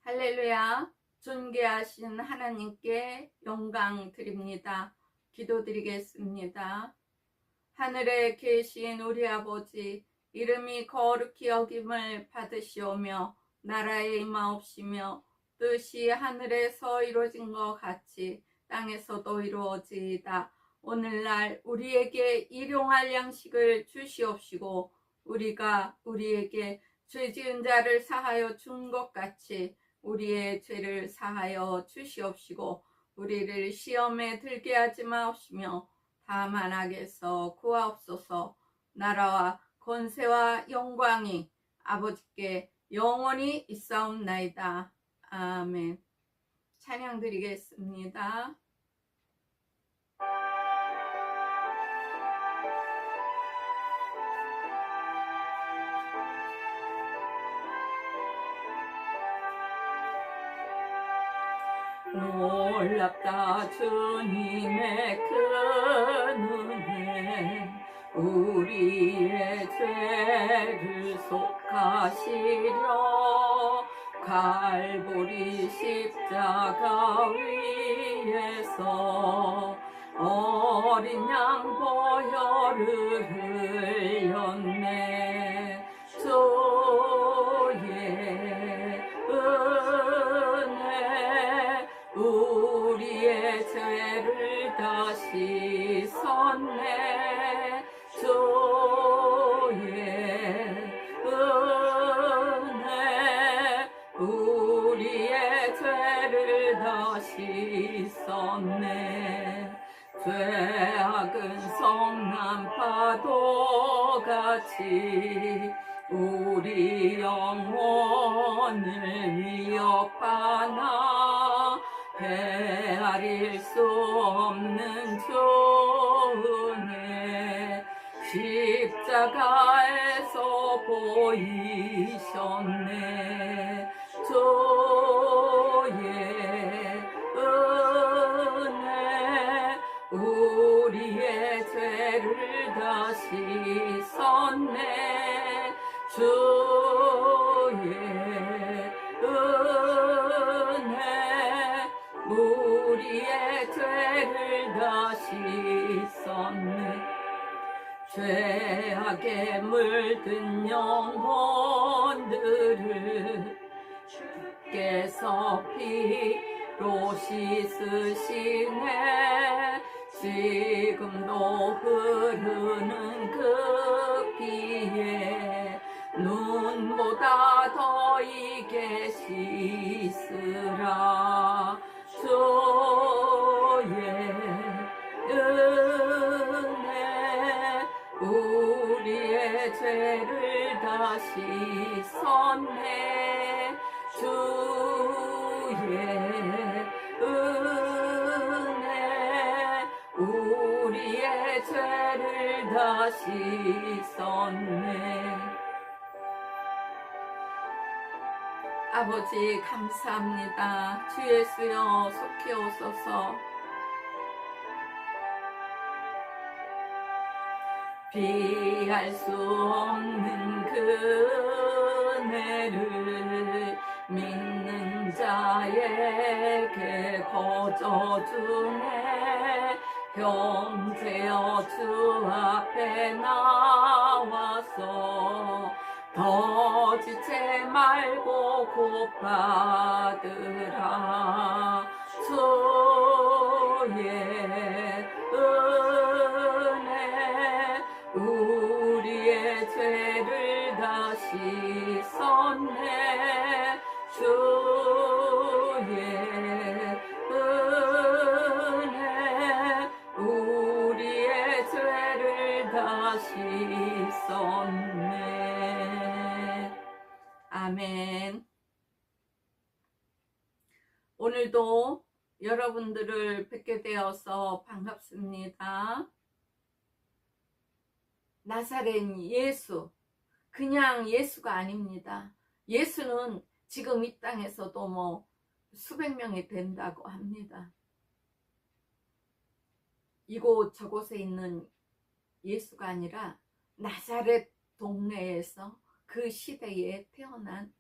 할렐루야. 존귀하신 하나님께 영광 드립니다. 기도드리겠습니다. 하늘에 계신 우리 아버지, 이름이 거룩히 여김을 받으시오며 나라에 임하옵시며 뜻이 하늘에서 이루어진 것 같이 땅에서도 이루어지이다. 오늘날 우리에게 일용할 양식을 주시옵시고 우리가 우리에게 죄지은 자를 사하여 준 것 같이 우리의 죄를 사하여 주시옵시고 우리를 시험에 들게 하지 마옵시며 다만 악에서 구하옵소서. 나라와 권세와 영광이 아버지께 영원히 있사옵나이다. 아멘. 찬양 드리겠습니다. 놀랍다 주님의 그 은혜, 우리의 죄를 속하시려 갈보리 십자가 위에서 어린 양 보혈을 흘렸네. 주의 은혜 우리의 죄를 다 씻었네. 주의 은혜 우리의 죄를 다 씻었네. 죄악은 성난 파도같이 우리 영혼을 위협하나 헤아릴 수 없는 주 은혜 십자가에서 보이셨네. 주의 은혜 우리의 죄를 다 씻었네. 주의 은혜 우리의 죄를 다 씻었네. 죄악에 물든 영혼들을 주께서 피로 씻으시네. 지금도 흐르는 그 피에 눈보다 더 이게 씻으라. 주의 은혜 우리의 죄를 다 씻었네. 주의 은혜 우리의 죄를 다 씻었네. 아버지 감사합니다. 주 예수여 속히 오소서. 비할 수 없는 그 은혜를 믿는 자에게 거저주네. 형제여 주 앞에 나와서 더 지체 말고 곧 받으라. 주의 은혜 우리의 죄를 다 씻었네. 주의 은혜 우리의 죄를 다 씻었네. 아멘. 오늘도 여러분들을 뵙게 되어서 반갑습니다. 나사렛 예수, 그냥 예수가 아닙니다. 예수는 지금 이 땅에서도 수백 명이 된다고 합니다. 이곳 저곳에 있는 예수가 아니라 나사렛 동네에서 그 시대에 태어난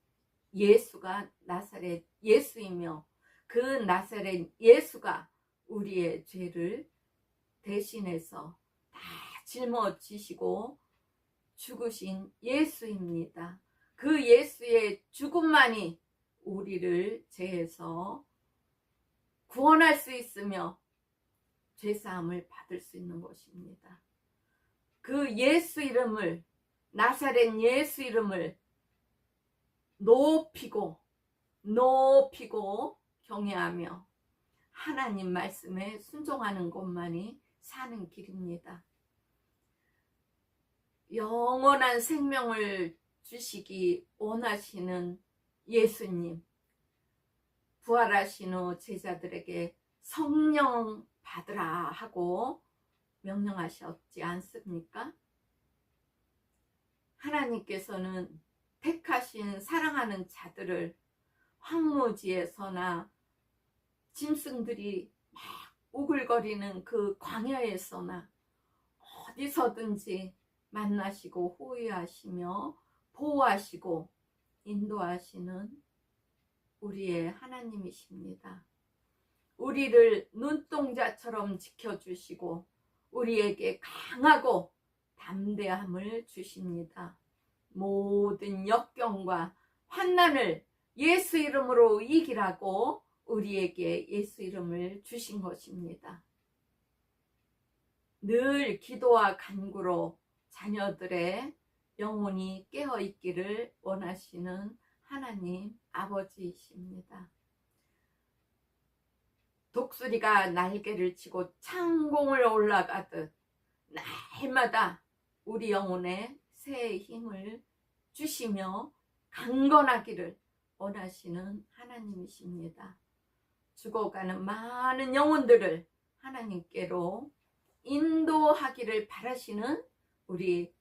예수가 나사렛 예수이며 그 나사렛 예수가 우리의 죄를 대신해서 다 짊어지시고 죽으신 예수입니다. 그 예수의 죽음만이 우리를 죄에서 구원할 수 있으며 죄사함을 받을 수 있는 것입니다. 그 예수 이름을, 나사렛 예수 이름을 높이고 경외하며 하나님 말씀에 순종하는 것만이 사는 길입니다. 영원한 생명을 주시기 원하시는 예수님, 부활하신 후 제자들에게 성령 받으라 하고 명령하셨지 않습니까? 하나님께서는 택하신 사랑하는 자들을 황무지에서나 짐승들이 막 우글거리는 그 광야에서나 어디서든지 만나시고 호위하시며 보호하시고 인도하시는 우리의 하나님이십니다. 우리를 눈동자처럼 지켜주시고 우리에게 강하고 담대함을 주십니다. 모든 역경과 환난을 예수 이름으로 이기라고 우리에게 예수 이름을 주신 것입니다. 늘 기도와 간구로 자녀들의 영혼이 깨어있기를 원하시는 하나님 아버지이십니다. 독수리가 날개를 치고 창공을 올라가듯 날마다 우리 영혼에 새 힘을 주시며 강건하기를 원하시는 하나님이십니다. 죽어가는 많은 영혼들을 하나님께로 인도하기를 바라시는 우리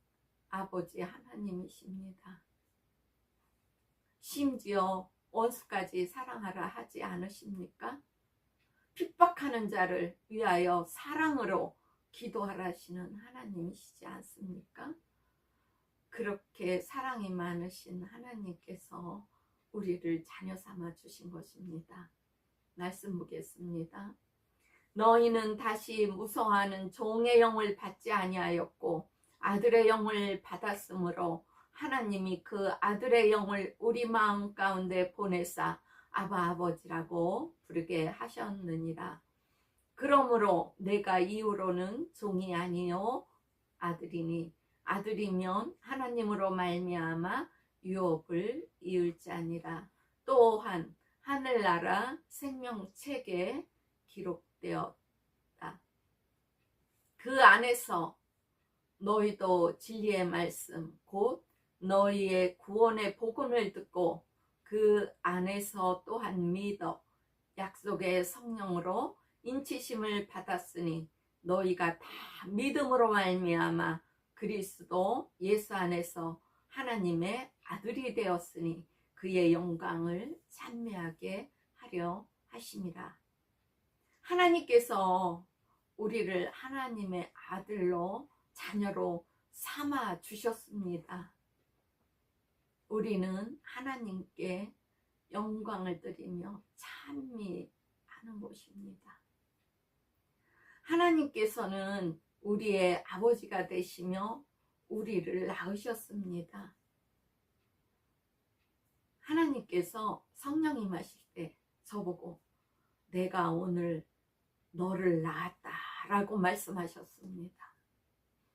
아버지 하나님이십니다. 심지어 원수까지 사랑하라 하지 않으십니까? 핍박하는 자를 위하여 사랑으로 기도하라시는 하나님이시지 않습니까? 그렇게 사랑이 많으신 하나님께서 우리를 자녀 삼아 주신 것입니다. 말씀 보겠습니다. 너희는 다시 무서워하는 종의 영을 받지 아니하였고 아들의 영을 받았으므로 하나님이 그 아들의 영을 우리 마음 가운데 보내사 아바 아버지라고 부르게 하셨느니라. 그러므로 내가 이후로는 종이 아니요 아들이니 아들이면 하나님으로 말미암아 유업을 이을 자니라. 또한 하늘나라 생명책에 기록되었다. 그 안에서 너희도 진리의 말씀 곧 너희의 구원의 복음을 듣고 그 안에서 또한 믿어 약속의 성령으로 인치심을 받았으니 너희가 다 믿음으로 말미암아 그리스도 예수 안에서 하나님의 아들이 되었으니 그의 영광을 찬미하게 하려 하심이라. 하나님께서 우리를 하나님의 아들로 자녀로 삼아 주셨습니다. 우리는 하나님께 영광을 드리며 찬미하는 것입니다. 하나님께서는 우리의 아버지가 되시며 우리를 낳으셨습니다. 하나님께서 성령 임하실 때 저보고 내가 오늘 너를 낳았다 라고 말씀하셨습니다.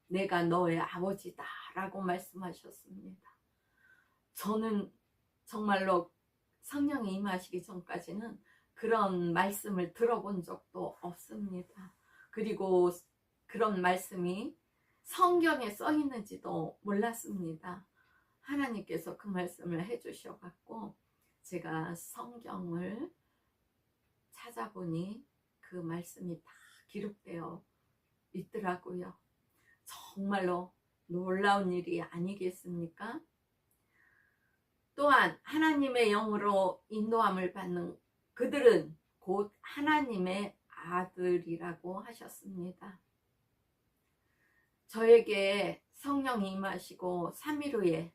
내가 너의 아버지다 라고 말씀하셨습니다. 저는 정말로 성령이 임하시기 전까지는 그런 말씀을 들어본 적도 없습니다. 그리고 그런 말씀이 성경에 써 있는지도 몰랐습니다. 하나님께서 그 말씀을 해주셔갖고 제가 성경을 찾아보니 그 말씀이 다 기록되어 있더라고요. 정말로 놀라운 일이 아니겠습니까? 또한 하나님의 영으로 인도함을 받는 그들은 곧 하나님의 아들이라고 하셨습니다. 저에게 성령이 임하시고 3일 후에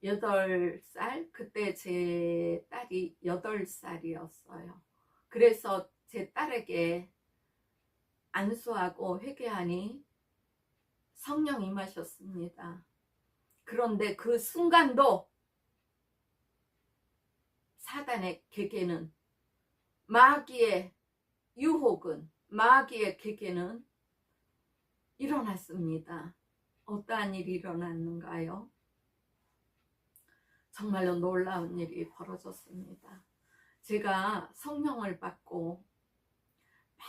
8살, 그때 제 딸이 8살이었어요. 그래서 제 딸에게 안수하고 회개하니 성령 임하셨습니다. 그런데 그 순간도 사단의 계계는, 마귀의 유혹은, 마귀의 계계는 일어났습니다. 어떠한 일이 일어났는가요? 정말로 놀라운 일이 벌어졌습니다. 제가 성령을 받고 막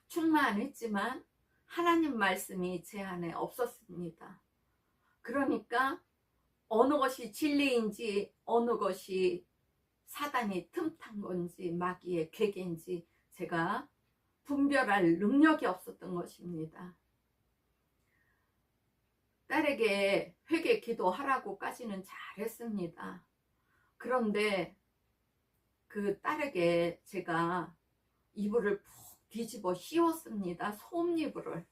충만했지만 하나님 말씀이 제 안에 없었습니다. 그러니까 어느 것이 진리인지 어느 것이 사단이 틈탄 건지 마귀의 계계인지 제가 분별할 능력이 없었던 것입니다. 딸에게 회개 기도하라고까지는 잘했습니다. 그런데 그 딸에게 제가 이불을 푹 뒤집어 씌웠습니다. 솜이불을.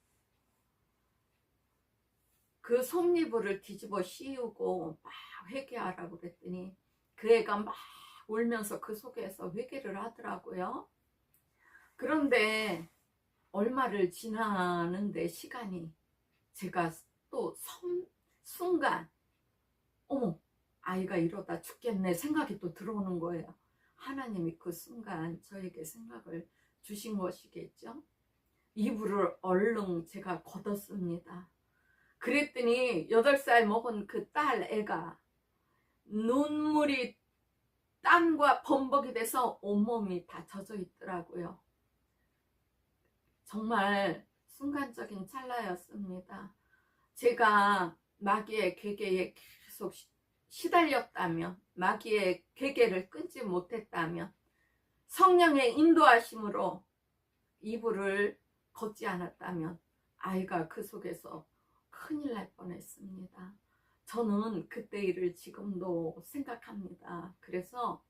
그 솜이불을 뒤집어 씌우고 막 회개하라고 그랬더니 그 애가 막 울면서 그 속에서 회개를 하더라고요. 그런데 얼마를 지나는데 시간이, 제가 또 순간 어머, 아이가 이러다 죽겠네 생각이 또 들어오는 거예요. 하나님이 그 순간 저에게 생각을 주신 것이겠죠. 이불을 얼른 제가 걷었습니다. 그랬더니 8살 먹은 그 딸 애가 눈물이 땀과 범벅이 돼서 온몸이 다 젖어 있더라고요. 정말 순간적인 찰나였습니다. 제가 마귀의 계계에 계속 시달렸다면, 마귀의 계계를 끊지 못했다면, 성령의 인도하심으로 이불을 걷지 않았다면 아이가 그 속에서 큰일 날 뻔했습니다. 저는 그때 일을 지금도 생각합니다. 그래서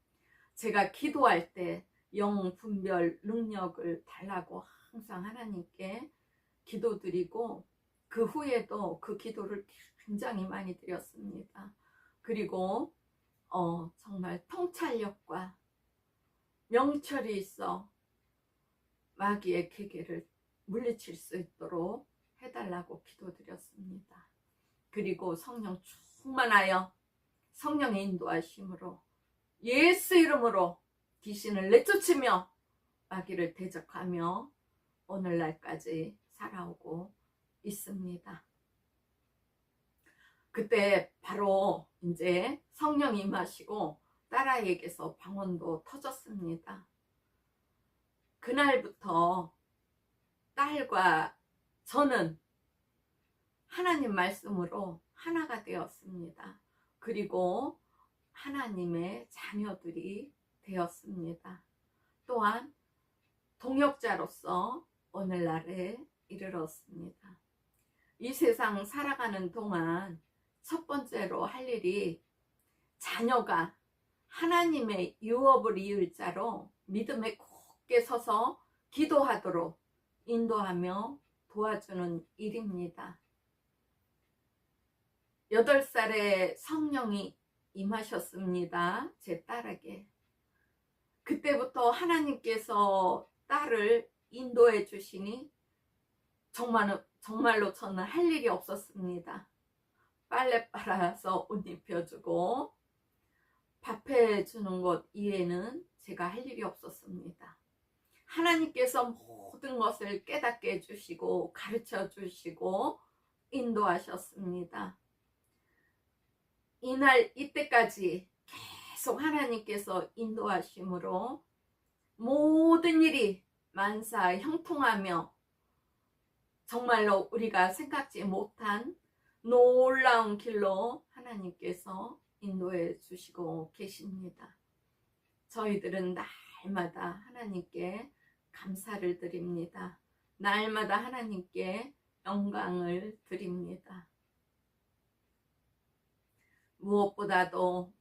제가 기도할 때 영 분별 능력을 달라고 항상 하나님께 기도드리고 그 후에도 그 기도를 굉장히 많이 드렸습니다. 그리고 정말 통찰력과 명철이 있어 마귀의 계계를 물리칠 수 있도록 해달라고 기도드렸습니다. 그리고 성령 충만하여 성령의 인도하심으로 예수 이름으로 귀신을 내쫓으며 마귀를 대적하며 오늘날까지 살아오고 있습니다. 그때 바로 이제 성령이 임하시고 딸아이에게서 방언도 터졌습니다. 그날부터 딸과 저는 하나님 말씀으로 하나가 되었습니다. 그리고 하나님의 자녀들이 되었습니다. 또한 동역자로서 오늘날에 이르렀습니다. 이 세상 살아가는 동안 첫 번째로 할 일이 자녀가 하나님의 유업을 이을 자로 믿음에 굳게 서서 기도하도록 인도하며 도와주는 일입니다. 8살에 성령이 임하셨습니다. 제 딸에게. 그때부터 하나님께서 딸을 인도해 주시니 정말로 저는 할 일이 없었습니다. 빨래 빨아서 옷 입혀주고 밥 해주는 것 이외에는 제가 할 일이 없었습니다. 하나님께서 모든 것을 깨닫게 해주시고 가르쳐 주시고 인도하셨습니다. 이날 이때까지 계속 하나님께서 인도하심으로 모든 일이 만사 형통하며 정말로 우리가 생각지 못한 놀라운 길로 하나님께서 인도해 주시고 계십니다. 저희들은 날마다 하나님께 감사를 드립니다. 날마다 하나님께 영광을 드립니다. 무엇보다도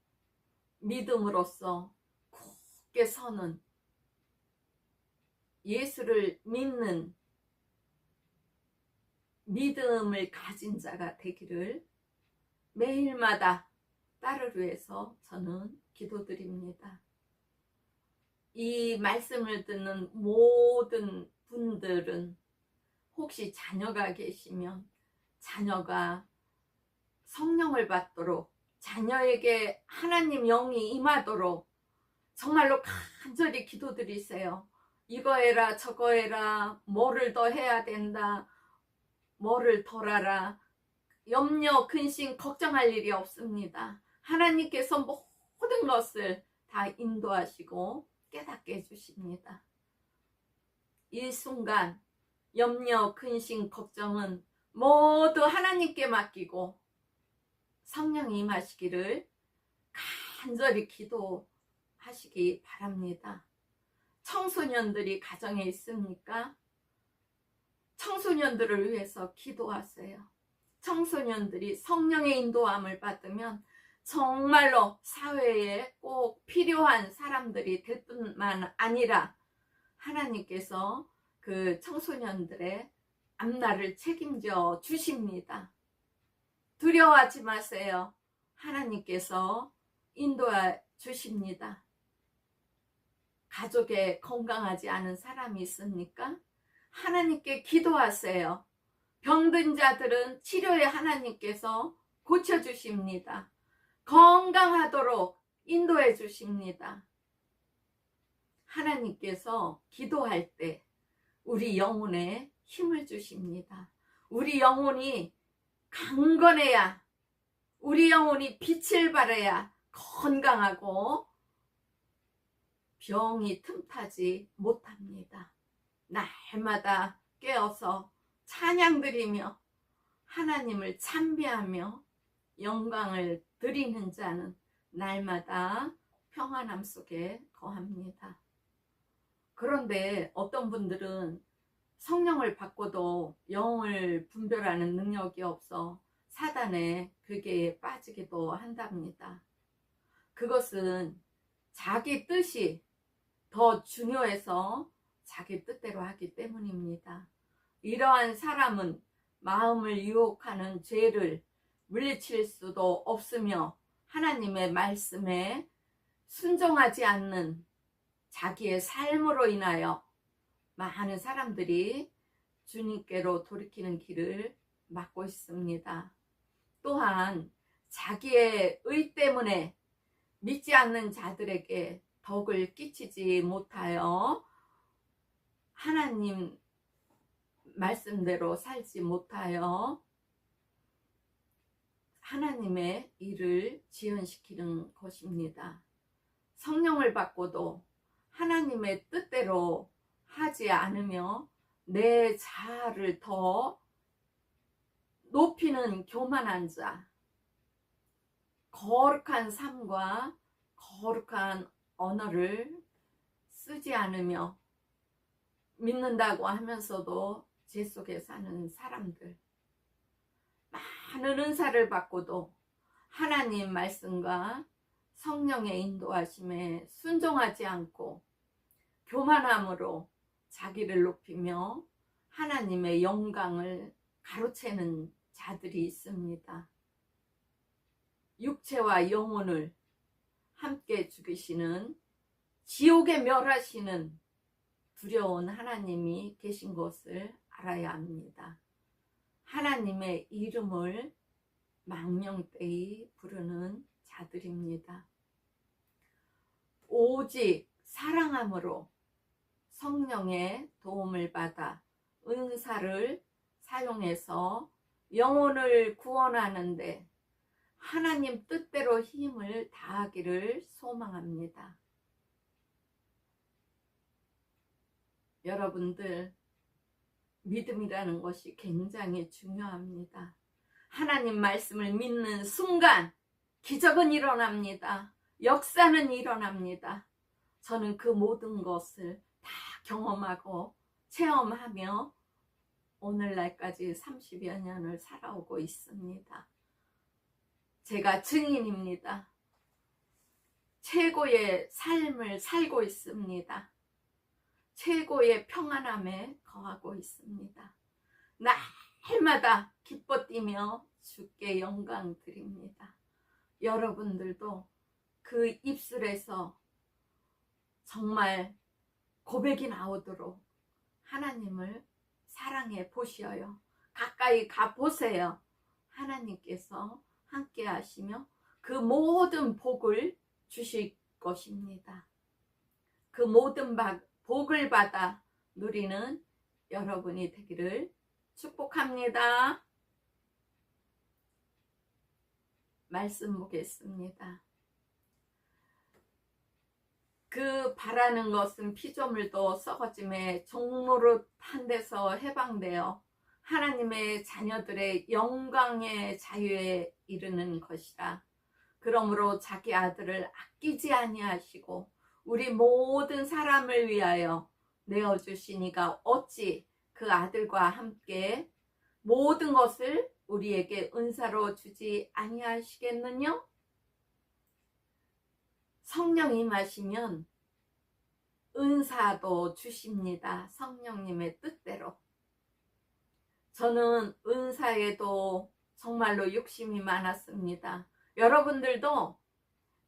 믿음으로써 굳게 서는, 예수를 믿는 믿음을 가진 자가 되기를 매일마다 딸을 위해서 저는 기도드립니다. 이 말씀을 듣는 모든 분들은 혹시 자녀가 계시면 자녀가 성령을 받도록, 자녀에게 하나님 영이 임하도록 정말로 간절히 기도드리세요. 이거 해라 저거 해라, 뭐를 더 해야 된다, 뭐를 덜 하라, 염려 근심 걱정할 일이 없습니다. 하나님께서 모든 것을 다 인도하시고 깨닫게 해주십니다. 이 순간 염려 근심 걱정은 모두 하나님께 맡기고 성령이 임하시기를 간절히 기도하시기 바랍니다. 청소년들이 가정에 있습니까? 청소년들을 위해서 기도하세요. 청소년들이 성령의 인도함을 받으면 정말로 사회에 꼭 필요한 사람들이 될 뿐만 아니라 하나님께서 그 청소년들의 앞날을 책임져 주십니다. 두려워하지 마세요. 하나님께서 인도해 주십니다. 가족에 건강하지 않은 사람이 있습니까? 하나님께 기도하세요. 병든 자들은 치료에 하나님께서 고쳐주십니다. 건강하도록 인도해 주십니다. 하나님께서 기도할 때 우리 영혼에 힘을 주십니다. 우리 영혼이 강건해야, 우리 영혼이 빛을 발해야 건강하고 병이 틈타지 못합니다. 날마다 깨어서 찬양 드리며 하나님을 찬미하며 영광을 드리는 자는 날마다 평안함 속에 거합니다. 그런데 어떤 분들은 성령을 받고도 영을 분별하는 능력이 없어 사단의 괴계에 빠지기도 한답니다. 그것은 자기 뜻이 더 중요해서 자기 뜻대로 하기 때문입니다. 이러한 사람은 마음을 유혹하는 죄를 물리칠 수도 없으며 하나님의 말씀에 순종하지 않는 자기의 삶으로 인하여 많은 사람들이 주님께로 돌이키는 길을 막고 있습니다. 또한 자기의 의 때문에 믿지 않는 자들에게 덕을 끼치지 못하여 하나님 말씀대로 살지 못하여 하나님의 일을 지연시키는 것입니다. 성령을 받고도 하나님의 뜻대로 하지 않으며 내 자아를 더 높이는 교만한 자, 거룩한 삶과 거룩한 언어를 쓰지 않으며 믿는다고 하면서도 죄 속에 사는 사람들, 많은 은사를 받고도 하나님 말씀과 성령의 인도하심에 순종하지 않고 교만함으로 자기를 높이며 하나님의 영광을 가로채는 자들이 있습니다. 육체와 영혼을 함께 죽이시는, 지옥에 멸하시는 두려운 하나님이 계신 것을 알아야 합니다. 하나님의 이름을 망명되이 부르는 자들입니다. 오직 사랑함으로 성령의 도움을 받아 은사를 사용해서 영혼을 구원하는데 하나님 뜻대로 힘을 다하기를 소망합니다. 여러분들, 믿음이라는 것이 굉장히 중요합니다. 하나님 말씀을 믿는 순간 기적은 일어납니다. 역사는 일어납니다. 저는 그 모든 것을 다 경험하고 체험하며 오늘날까지 30여 년을 살아오고 있습니다. 제가 증인입니다. 최고의 삶을 살고 있습니다. 최고의 평안함에 거하고 있습니다. 날마다 기뻐 뛰며 주께 영광 드립니다. 여러분들도 그 입술에서 정말 고백이 나오도록 하나님을 사랑해 보시어요. 가까이 가 보세요. 하나님께서 함께 하시며 그 모든 복을 주실 것입니다. 그 모든 복을 받아 누리는 여러분이 되기를 축복합니다. 말씀 보겠습니다. 그 바라는 것은 피조물도 썩어짐에 종노릇한 데서 해방되어 하나님의 자녀들의 영광의 자유에 이르는 것이라. 그러므로 자기 아들을 아끼지 아니하시고 우리 모든 사람을 위하여 내어주시니가 어찌 그 아들과 함께 모든 것을 우리에게 은사로 주지 아니하시겠느냐? 성령 임하시면 은사도 주십니다. 성령님의 뜻대로. 저는 은사에도 정말로 욕심이 많았습니다. 여러분들도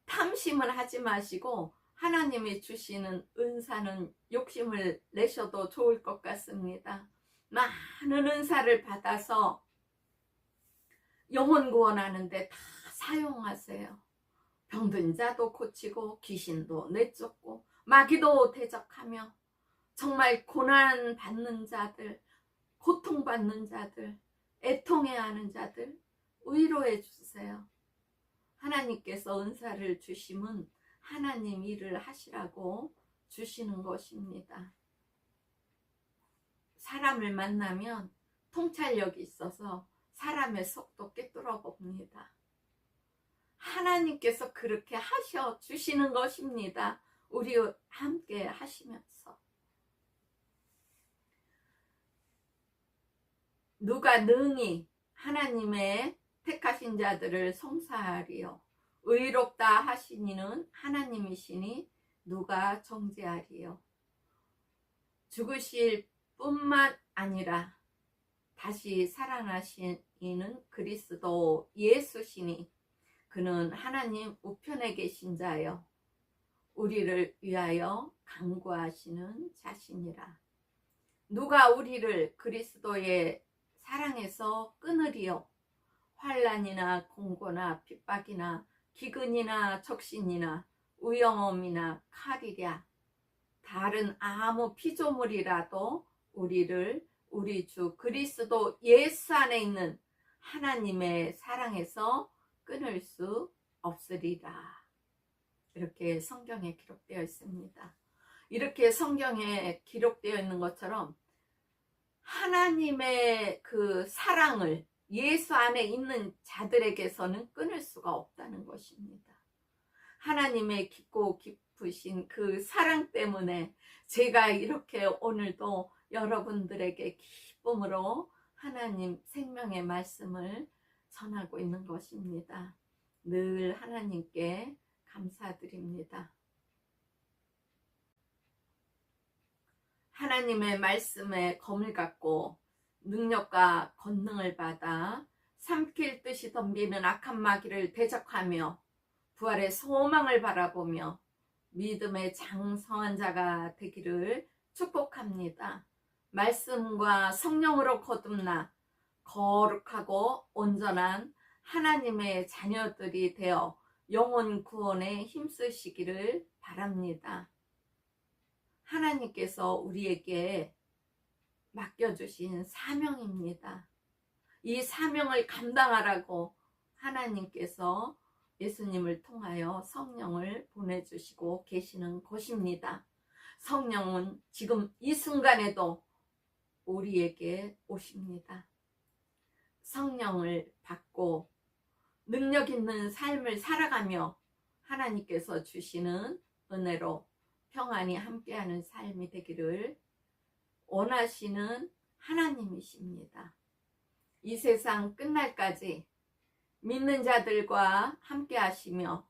탐심을 하지 마시고 하나님이 주시는 은사는 욕심을 내셔도 좋을 것 같습니다. 많은 은사를 받아서 영혼 구원하는데 다 사용하세요. 병든 자도 고치고 귀신도 내쫓고 마귀도 대적하며 정말 고난 받는 자들, 고통받는 자들, 애통해하는 자들 위로해 주세요. 하나님께서 은사를 주심은 하나님 일을 하시라고 주시는 것입니다. 사람을 만나면 통찰력이 있어서 사람의 속도 꿰뚫어 봅니다. 하나님께서 그렇게 하셔 주시는 것입니다. 우리 함께 하시면서. 누가 능히 하나님의 택하신 자들을 송사하리요. 의롭다 하시니는 하나님이시니 누가 정죄하리요. 죽으실 뿐만 아니라 다시 살아나신 이는 그리스도 예수시니 그는 하나님 우편에 계신 자요 우리를 위하여 간구하시는 자시니라. 누가 우리를 그리스도의 사랑에서 끊으리요. 환난이나 공고나 핍박이나 기근이나 적신이나 우영험이나 칼이랴. 다른 아무 피조물이라도 우리를 우리 주 그리스도 예수 안에 있는 하나님의 사랑에서 끊을 수 없으리라. 이렇게 성경에 기록되어 있습니다. 이렇게 성경에 기록되어 있는 것처럼 하나님의 그 사랑을 예수 안에 있는 자들에게서는 끊을 수가 없다는 것입니다. 하나님의 깊고 깊으신 그 사랑 때문에 제가 이렇게 오늘도 여러분들에게 기쁨으로 하나님 생명의 말씀을 전하고 있는 것입니다. 늘 하나님께 감사드립니다. 하나님의 말씀에 검을 갖고 능력과 권능을 받아 삼킬 듯이 덤비는 악한 마귀를 대적하며 부활의 소망을 바라보며 믿음의 장성한 자가 되기를 축복합니다. 말씀과 성령으로 거듭나 거룩하고 온전한 하나님의 자녀들이 되어 영혼 구원에 힘쓰시기를 바랍니다. 하나님께서 우리에게 맡겨주신 사명입니다. 이 사명을 감당하라고 하나님께서 예수님을 통하여 성령을 보내주시고 계시는 것입니다. 성령은 지금 이 순간에도 우리에게 오십니다. 성령을 받고 능력 있는 삶을 살아가며 하나님께서 주시는 은혜로 평안히 함께하는 삶이 되기를 원하시는 하나님이십니다. 이 세상 끝날까지 믿는 자들과 함께하시며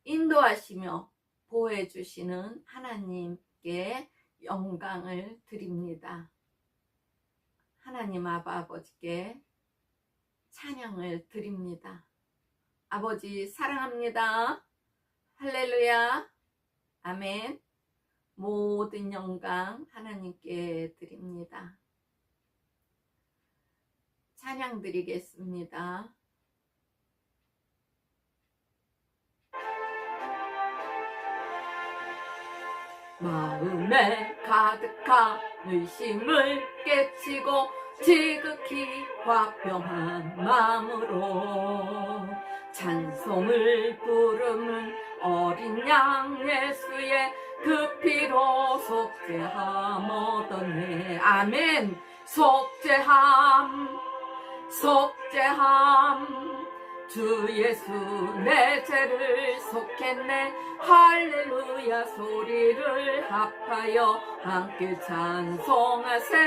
인도하시며 보호해 주시는 하나님께 영광을 드립니다. 하나님 아버지께 찬양을 드립니다. 아버지 사랑합니다. 할렐루야. 아멘. 모든 영광 하나님께 드립니다. 찬양 드리겠습니다. 마음에 가득한 의심을 깨치고 지극히 화평한 마음으로 찬송을 부르는 어린 양 예수의 그 피로 속죄함 얻었네. 아멘. 속죄함 주 예수 내 죄를 속했네. 할렐루야 소리를 합하여 함께 찬송하세.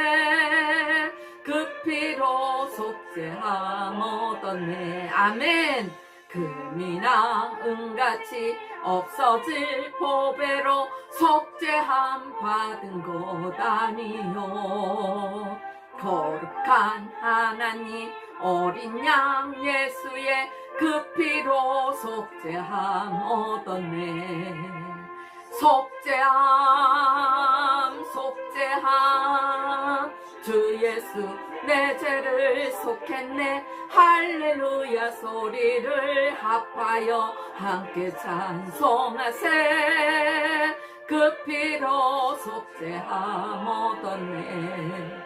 그 피로 속죄함 얻었네. 아멘. 금이나 은같이 없어질 보배로 속죄함 받은 것 아니요. 거룩한 하나님 어린 양 예수의 그 피로 속죄함 얻었네. 속죄함 주 예수 내 죄를 속했네. 할렐루야 소리를 합하여 함께 찬송하세. 그 피로 속죄함 얻었네.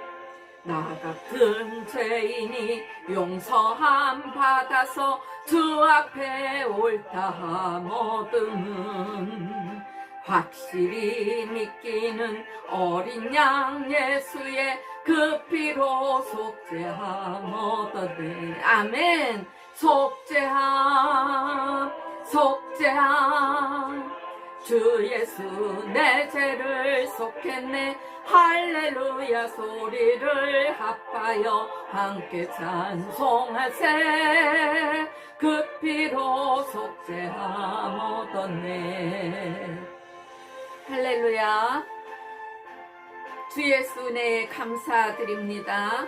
나 같은 죄인이 용서함 받아서 주 앞에 옳다함 얻음은 확실히 믿기는 어린 양 예수의 그 피로 속죄함 얻었네. 아멘. 속죄함 주 예수 내 죄를 속했네. 할렐루야 소리를 합하여 함께 찬송하세. 그 피로 속죄함 얻었네. 할렐루야. 주 예수 은혜에 감사드립니다.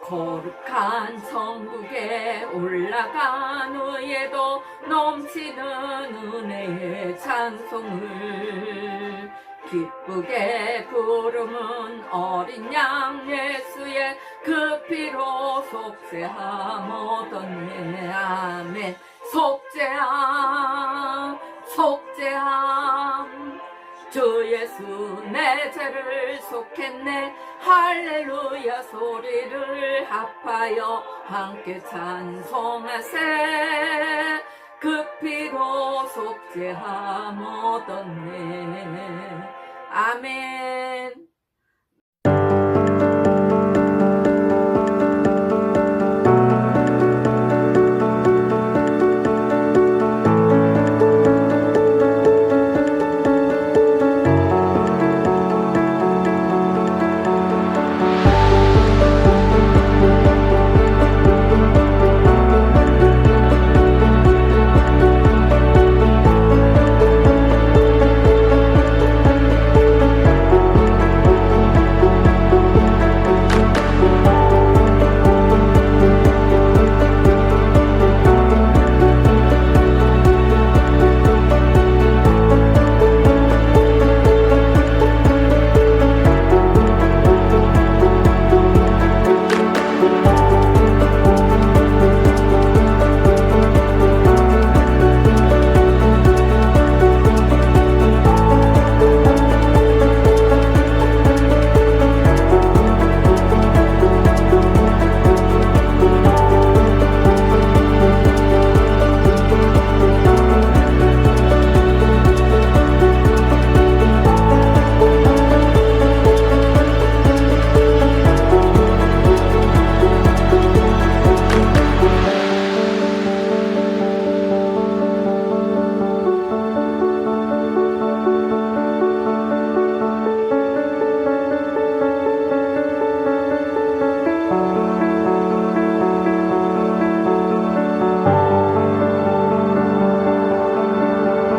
거룩한 천국에 올라간 후에도 넘치는 은혜의 찬송을 기쁘게 부르는 어린 양 예수의 그 피로 속죄함 얻었네. 아멘. 속죄함 주 예수 내 죄를 속했네. 할렐루야 소리를 합하여 함께 찬송하세. 그 피로 속죄함 얻었네. 아멘.